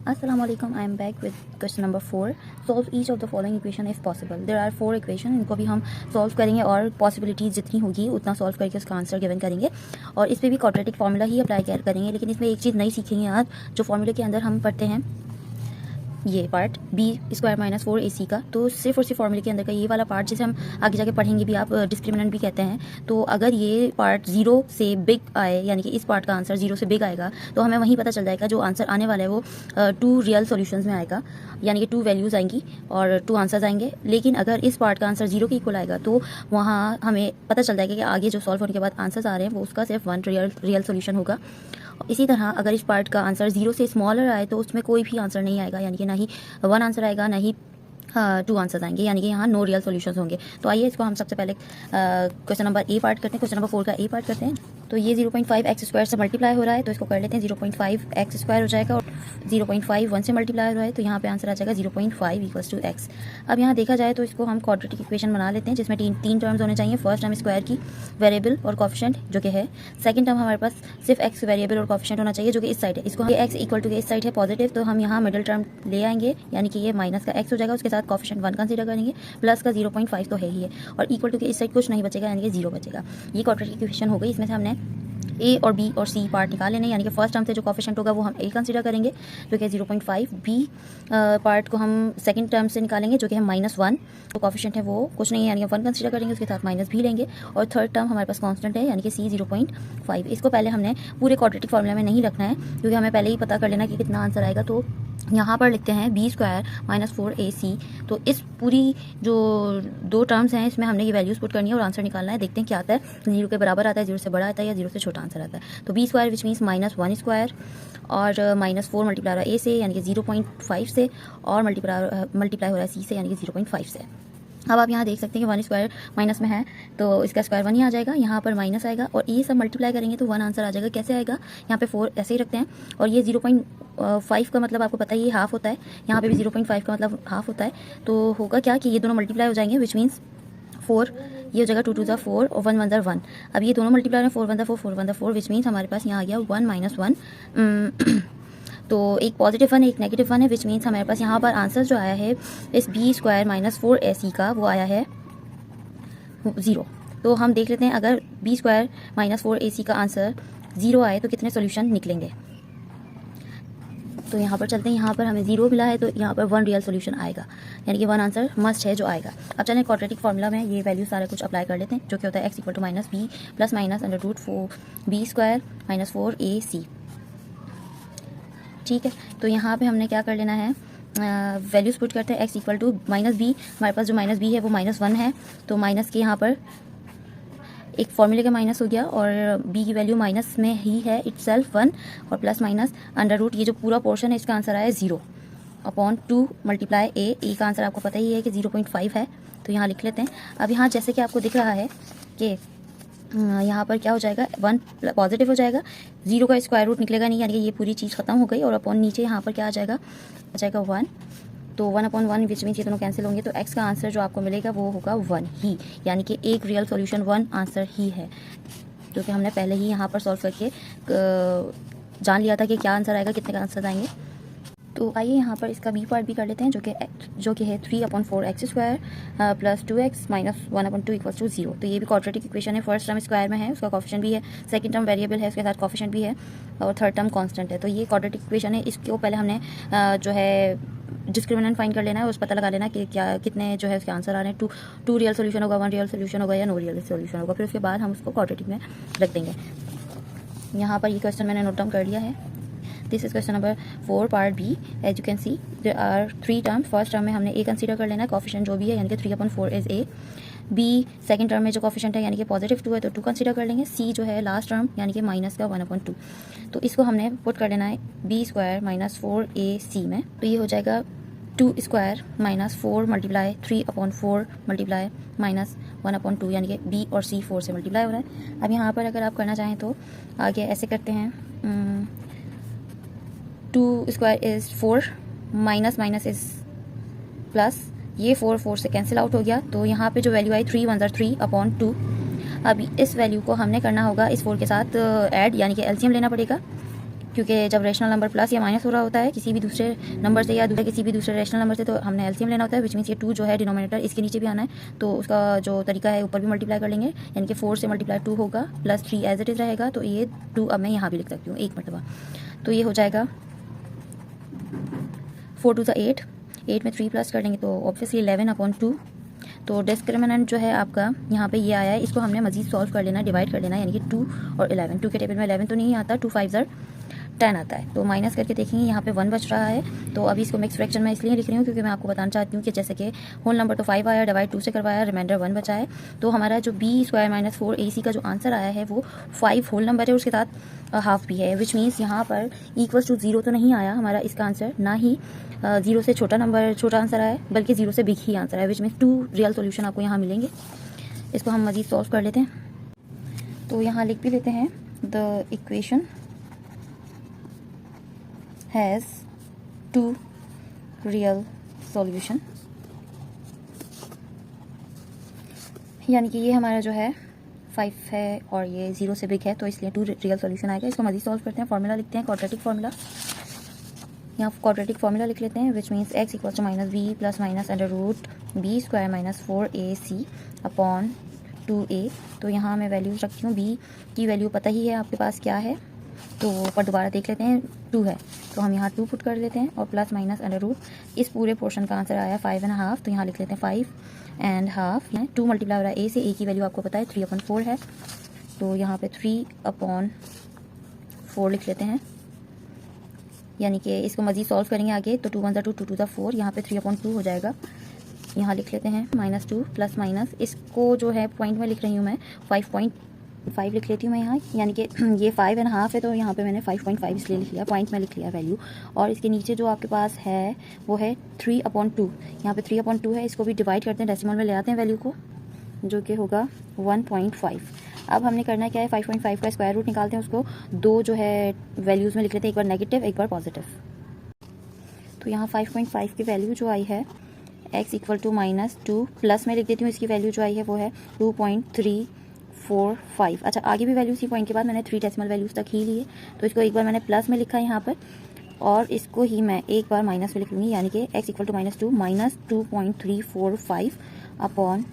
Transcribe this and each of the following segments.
Assalamualaikum. I am back with question number 4. Solve each of the following equation if possible. There are 4 equation. इनको भी हम solve करेंगे और possibilities जितनी होगी उतना solve करके उसका आंसर गिवन करेंगे और इस पे भी quadratic formula ही अप्लाई करेंगे। लेकिन इसमें एक चीज़ नई सीखेंगे आज, जो फॉर्मूले के अंदर हम पढ़ते हैं ये पार्ट b² - 4ac का, तो सिर्फ और सिर्फ फॉर्मूले के अंदर का ये वाला पार्ट जिसे हम आगे जाके पढ़ेंगे भी, आप डिस्क्रिमिनेंट भी कहते हैं। तो अगर ये पार्ट 0 से बिग आए, यानी कि इस पार्ट का आंसर 0 से बिग आएगा, तो हमें वहीं पता चल जाएगा जो आंसर आने वाला है वो 2 रियल सॉल्यूशंस में आएगा, यानी कि 2 वैल्यूज़ आएंगी और 2 आंसर्स आएंगे। लेकिन अगर इस पार्ट का आंसर 0 के इक्वल आएगा तो वहाँ हमें पता चल जाएगा कि आगे जो सॉल्व होने के बाद आंसर्स आ रहे हैं वो उसका सिर्फ 1 रियल सॉल्यूशन होगा। इसी तरह अगर इस पार्ट का आंसर 0 से स्मॉलर आए तो उसमें कोई भी आंसर नहीं आएगा, यानी कि ना ही 1 आंसर आएगा ना ही 2 आंसर्स आएंगे, यानी कि यहाँ नो रियल सॉल्यूशंस होंगे। तो आइए इसको हम सबसे पहले क्वेश्चन नंबर ए पार्ट करते हैं, क्वेश्चन नंबर 4 का ए पार्ट करते हैं। तो ये 0.5x² से मल्टीप्लाई हो रहा है, तो इसको कर लेते हैं 0.5x² हो जाएगा और 0.51 से मल्टीप्लाई हो रहा है, तो यहाँ पे आंसर आ जाएगा 0.5 = x। अब यहाँ देखा जाए तो इसको हम क्वाड्रेटिक इक्वेशन बना लेते हैं जिसमें तीन टर्म्स होने चाहिए। फर्स्ट टर्म स्क्वायर की वेरिएबल और कॉफिशिएंट जो कि है, सेकंड टर्म हमारे पास सिर्फ x वेरिएबल और कॉफिशिएंट होना चाहिए जो कि इस साइड है। इसको x = इस साइड है पॉजिटिव, तो हम यहाँ मिडिल टर्म ले आएंगे, यानी कि ये माइनस का x हो जाएगा, उसके साथ कॉफिशिएंट 1 कंसीडर करेंगे, प्लस का 0.5 तो है ही है, और इक्वल टू के इस साइड कुछ नहीं बचेगा, यानी कि 0 बचेगा। ये क्वाड्रेटिक इक्वेशन हो गई। इसमें से हमने ए और बी और सी पार्ट निकाल लेने, यानी कि फर्स्ट टर्म से जो कॉफिशिएंट होगा वो हम ए कंसीडर करेंगे जो कि 0.5, बी पार्ट को हम सेकंड टर्म से निकालेंगे जो कि हम -1, तो कॉफिशिएंट है वो कुछ नहीं है, यानी कि 1 कंसीडर करेंगे, उसके साथ माइनस भी लेंगे, और थर्ड टर्म हमारे पास कांस्टेंट है यानी कि सी 0.5। इसको पहले हमने पूरे क्वाड्रेटिक फॉर्मूला में नहीं रखना है क्योंकि हमें पहले ही पता कर लेना कि कितना आंसर आएगा। तो यहाँ पर लिखते हैं b² - 4ac। तो इस पूरी जो 2 टर्म्स हैं इसमें हमने ये वैल्यूज़ पुट करनी है और आंसर निकालना है। देखते हैं क्या आता है, 0 के बराबर आता है, 0 से बड़ा आता है या 0 से छोटा आंसर आता है। तो b² विच मीन्स -1² और -4 मल्टीप्लाई हो रहा है a से यानी कि 0.5 से, और मल्टीप्लाई हो रहा है c से यानी कि 0.5 से। अब आप यहाँ देख सकते हैं कि 1² माइनस में है तो इसका स्क्वायर 1 ही आ जाएगा, यहाँ पर माइनस आएगा और ये सब मल्टीप्लाई करेंगे तो 1 आंसर आ जाएगा। कैसे आएगा, यहाँ पे 4 ऐसे ही रखते हैं, और ये 0.5 का मतलब आपको पता है ये हाफ होता है, यहाँ पे भी 0.5 का मतलब हाफ होता है। तो होगा क्या कि ये दोनों मल्टीप्लाई हो जाएंगे विच मीन्स 4, ये हो जाएगा 2 × 4 और 1 × 1 1। अब ये दोनों मल्टीप्लाई हैं, 4 × 4 4 × 4 विच मीन्स हमारे पास यहाँ आ गया 1 - 1। तो एक पॉजिटिव 1 है एक नेगेटिव 1 है, विच मीन्स हमारे पास यहाँ पर आंसर जो आया है इस b² - 4ac का वो आया है 0। तो हम देख लेते हैं अगर b² - 4ac का आंसर 0 आए तो कितने सॉल्यूशन निकलेंगे। तो यहाँ पर चलते हैं, यहाँ पर हमें 0 मिला है तो यहाँ पर 1 रियल सॉल्यूशन आएगा, यानी कि 1 आंसर मस्ट है जो आएगा। अब चलें क्वाड्रेटिक फार्मूला में ये वैल्यू सारा कुछ अप्लाई कर लेते हैं जो कि होता है x = -b + -√4 b² - 4ac। ठीक है, तो यहाँ पे हमने क्या कर लेना है, वैल्यूज़ पुट करते हैं। x = -b, हमारे पास जो -b है वो -1 है, तो माइनस के यहाँ पर एक फॉर्मूले का माइनस हो गया और b की वैल्यू माइनस में ही है इटसेल्फ 1, और प्लस माइनस √ ये जो पूरा पोर्शन है इसका आंसर आया 0/2 मल्टीप्लाई a का आंसर आपको पता ही है कि 0.5 है, तो यहाँ लिख लेते हैं। अब यहाँ जैसे कि आपको दिख रहा है कि यहाँ पर क्या हो जाएगा, 1 पॉजिटिव हो जाएगा, 0 का स्क्वायर रूट निकलेगा नहीं, यानी कि ये पूरी चीज़ खत्म हो गई, और अपॉन नीचे यहाँ पर क्या आ जाएगा 1, तो 1/1 विच मीन्स ये दोनों कैंसिल होंगे, तो x का आंसर जो आपको मिलेगा वो होगा 1 ही, यानी कि एक रियल सॉल्यूशन 1 आंसर ही है, जो कि हमने पहले ही यहाँ पर सॉल्व करके जान लिया था कि क्या आंसर आएगा, कितने का आंसर आएंगे। तो आइए यहाँ पर इसका b पार्ट भी कर लेते हैं जो कि है 3/4x² + 2x - 1/2 = 0। तो ये भी क्वाड्रेटिक इक्वेशन है, फर्स्ट टर्म स्क्वायर में है, उसका कॉफिशिएंट भी है, सेकंड टर्म वेरिएबल है, उसके साथ कॉफिशिएंट भी है, और थर्ड टर्म कांस्टेंट है। तो ये क्वाड्रेटिक इक्वेशन है। इसको पहले हमने जो है डिस्क्रिमिनेंट फाइंड कर लेना है, उस पता लगा लेना कि क्या कितने जो है उसके आंसर आ रहे हैं, 2 रियल सोल्यूशन होगा, 1 रियल सोल्यूशन होगा या नो रियल सोल्यूशन होगा, फिर उसके बाद हम उसको क्वाड्रेटिक में रख देंगे। यहाँ पर ये क्वेश्चन मैंने नोट डाउन कर लिया है। This is question number 4 part B. As you can see there are 3 terms. First term में हमने a कंसीडर कर लेना है, कॉफिशिएंट जो भी है यानी कि 3/4 is a। b second term में जो कॉफिशिएंट है यानी कि पॉजिटिव 2 है तो 2 कंसीडर कर लेंगे। c जो है लास्ट टर्म यानी कि माइनस का 1/2, तो इसको हमने पुट कर लेना है b² - 4ac में। तो ये हो जाएगा 2² - 4 मल्टीप्लाई 3/4 मल्टीप्लाई -1/2, यानी कि b और c 4 से मल्टीप्लाई हो रहा है। अब यहाँ पर अगर आप करना चाहें तो आगे ऐसे करते हैं, 2² इज़ 4 माइनस इज़ प्लस, ये 4 से कैंसिल आउट हो गया, तो यहाँ पे जो वैल्यू आई 3 1 3/2। अब इस वैल्यू को हमने करना होगा इस 4 के साथ ऐड, यानी कि एलसीएम लेना पड़ेगा। क्योंकि जब रेशनल नंबर प्लस या माइनस हो रहा होता है किसी भी दूसरे नंबर से या किसी भी दूसरे रेशनल नंबर से, तो हमने एलसीएम लेना होता है, विच मीन्स ये 2 जो है डिनोमिनेटर इसके नीचे भी आना है, तो उसका जो तरीका है ऊपर भी मल्टीप्लाई कर लेंगे, यानी कि 4 से मल्टीप्लाई 2 होगा प्लस 3 एज इट इज़ रहेगा, तो ये 2 अब मैं यहाँ भी लिख सकती हूँ एक मरतबा, तो ये हो जाएगा 4 2 8, 8 में 3 प्लस कर देंगे तो ऑब्वियसली 11/2। तो डिस्क्रिमिनेंट जो है आपका यहाँ पे ये आया है, इसको हमने मजीद सॉल्व कर लेना, डिवाइड कर लेना, यानी कि 2 और 11, 2 के टेबल में 11 तो नहीं आता, 2 5 10 आता है, तो माइनस करके देखेंगे यहाँ पे 1 बच रहा है। तो अभी इसको मिक्स फ्रैक्शन में इसलिए लिख रही हूँ क्योंकि मैं आपको बताना चाहती हूँ कि जैसे कि होल नंबर तो 5 आया, डिवाइड 2 से करवाया, रिमाइंडर 1 बचा है, तो हमारा जो b² - 4ac का जो आंसर आया है वो 5 होल नंबर है, उसके साथ हाफ भी है, विच मीन्स यहाँ पर इक्वल्स टू 0 तो नहीं आया हमारा इसका आंसर, ना ही 0 से छोटा आंसर आया, बल्कि 0 से बिग ही आंसर है, विच मीन्स 2 रियल सोल्यूशन आपको यहाँ मिलेंगे। इसको हम मजीद सॉल्व कर लेते हैं, तो यहाँ लिख भी लेते हैं the equation has 2 real solution, यानी कि ये हमारा जो है 5 है और ये 0 से बिग है, तो इसलिए 2 रियल सॉल्यूशन आएगा। इसको मज़ीद सॉल्व करते हैं, फार्मूला लिखते हैं, क्वाड्रेटिक फार्मूला। यहाँ क्वाड्रेटिक फार्मूला लिख लेते हैं, which means x = -b + -√b² - 4ac upon 2a। तो यहाँ मैं वैल्यूज रखती हूँ, b की वैल्यू पता ही है आपके पास क्या है, तो पर दोबारा देख लेते हैं, 2 है तो हम यहाँ 2 पुट कर लेते हैं, और प्लस माइनस √ इस पूरे पोर्शन का आंसर आया 5.5, तो यहाँ लिख लेते हैं 5.5। 2 मल्टीप्लाई हो रहा है a से, a की वैल्यू आपको पता है 3/4 है, तो यहाँ पे 3/4 लिख लेते हैं, यानी कि इसको मज़ीद सॉल्व करेंगे आगे, तो 2 1 2 2 2 4, यहाँ पे 3/2 हो जाएगा। यहाँ लिख लेते हैं -2 प्लस माइनस, इसको जो है पॉइंट में लिख रही हूँ मैं, 5.5 लिख लेती हूँ मैं यहाँ, यानी कि ये 5.5 है, तो यहाँ पे मैंने 5.5 इसलिए लिख लिया, पॉइंट में लिख लिया वैल्यू। और इसके नीचे जो आपके पास है वो है 3/2, यहाँ पे 3/2 है, इसको भी डिवाइड करते हैं, डेसिमल में ले आते हैं वैल्यू को, जो कि होगा 1.5। अब हमने करना क्या है, 5.5 का स्क्वायर रूट निकालते हैं, उसको 2 जो है वैल्यूज़ में लिख लेते हैं, एक बार नेगेटिव एक बार पॉजिटिव। तो यहाँ 5.5 की वैल्यू जो आई है x = -2, प्लस में लिख देती हूँ, इसकी वैल्यू जो आई है वो है 2.345। अच्छा, आगे भी वैल्यू इसी पॉइंट के बाद मैंने 3 डेसिमल वैल्यूज़ तक ही लिए, तो इसको एक बार मैंने प्लस में लिखा है यहाँ पर, और इसको ही मैं एक बार माइनस में लिख लूँगी, यानी कि x = -2 - 2.345 अपॉन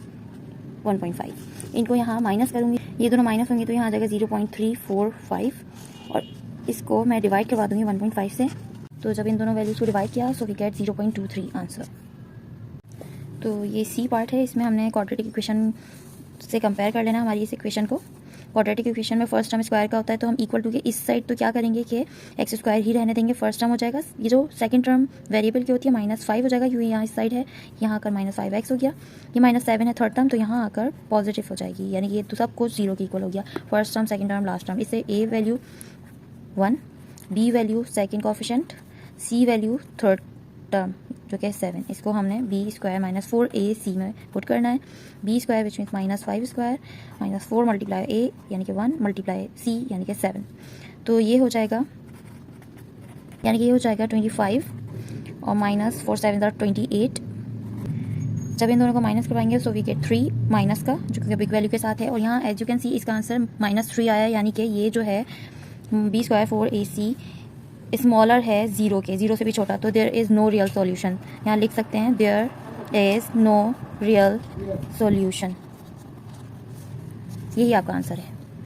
1.5। इनको यहाँ माइनस करूँगी, ये दोनों माइनस होंगे तो यहाँ आ जाएगा 0.345, और इसको मैं डिवाइड करवा दूँगी 1.5 से, तो जब इन दोनों वैल्यूज़ को डिवाइड किया सो वी गेट 0.23 आंसर। तो ये सी पार्ट है, इसमें हमने क्वाड्रेटिक इक्वेशन से कंपेयर कर लेना हमारी इस इक्वेशन को। क्वाड्रेटिक इक्वेशन में फर्स्ट टर्म स्क्वायर का होता है, तो हम इक्वल टू के इस साइड तो क्या करेंगे कि x² ही रहने देंगे, फर्स्ट टर्म हो जाएगा, ये जो सेकंड टर्म वेरिएबल की होती है -5 हो जाएगा, क्योंकि यहाँ इस साइड है, यहाँ आकर -5x हो गया, ये -7 है थर्ड टर्म, तो यहाँ आकर पॉजिटिव हो जाएगी, यानी कि ये तो सब कुछ 0 के इक्वल हो गया, first term second term last term. इससे a value 1, b value second coefficient, c value third term जो कि 7, इसको हमने b² - 4ac में पुट करना है, b² which means -5² -4 multiply a यानी कि 1 मल्टीप्लाई c यानी कि 7, तो ये हो जाएगा, यानी कि ये हो जाएगा 25, और -4 7 are 28। जब इन दोनों को माइनस करवाएंगे सो वी गेट 3 माइनस का, जो कि बिग वैल्यू के साथ है, और यहाँ एज यू कैन सी इसका आंसर -3 आया, यानी कि ये जो है b² 4ac स्मॉलर है 0 के, 0 से भी छोटा, तो there is no real solution. यहाँ लिख सकते हैं there is no real solution, यही आपका आंसर है।